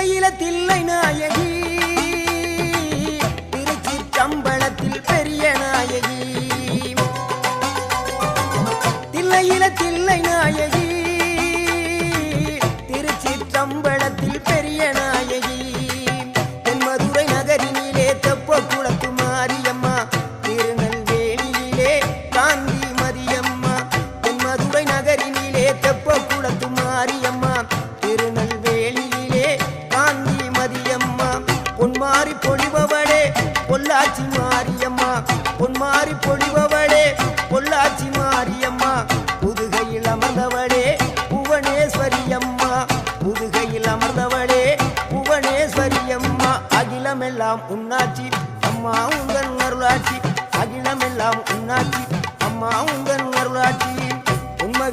தில்லையில தில்லை நாயகி திருச்சிற்றம்பலத்தில் பெரிய நாயகி தில்லையில தில்லை நாயகி திருச்சிற்றம்பலத்தில் பெரிய நாயகி தென்மதுரை நகரினிலே தெப்ப குளத்து மாரியம்மா திருநெல்வேலியிலே காந்தி மதியம்மா தென்மதுரை நகரினிலே தெப்ப குளத்து மாரியம்மா திருநெல்வேலியிலே காந்தி மதியம்மா பொன்மாரி பொழிபவளே பொள்ளாச்சி மாரியம்மா பொன்மாரி பொழிபவளே பொள்ளாச்சி மாரியம்மா புதுகையில் அமர்ந்தவளே புவனேஸ்வரியம்மா புதுகையில் அமர்ந்தவளே புவனேஸ்வரியம்மா அகிலமெல்லாம் உன்னாட்சி அம்மா உங்கள் அருளாட்சி அகிலமெல்லாம் உன்னாட்சி அம்மா உங்கள் அருளாட்சி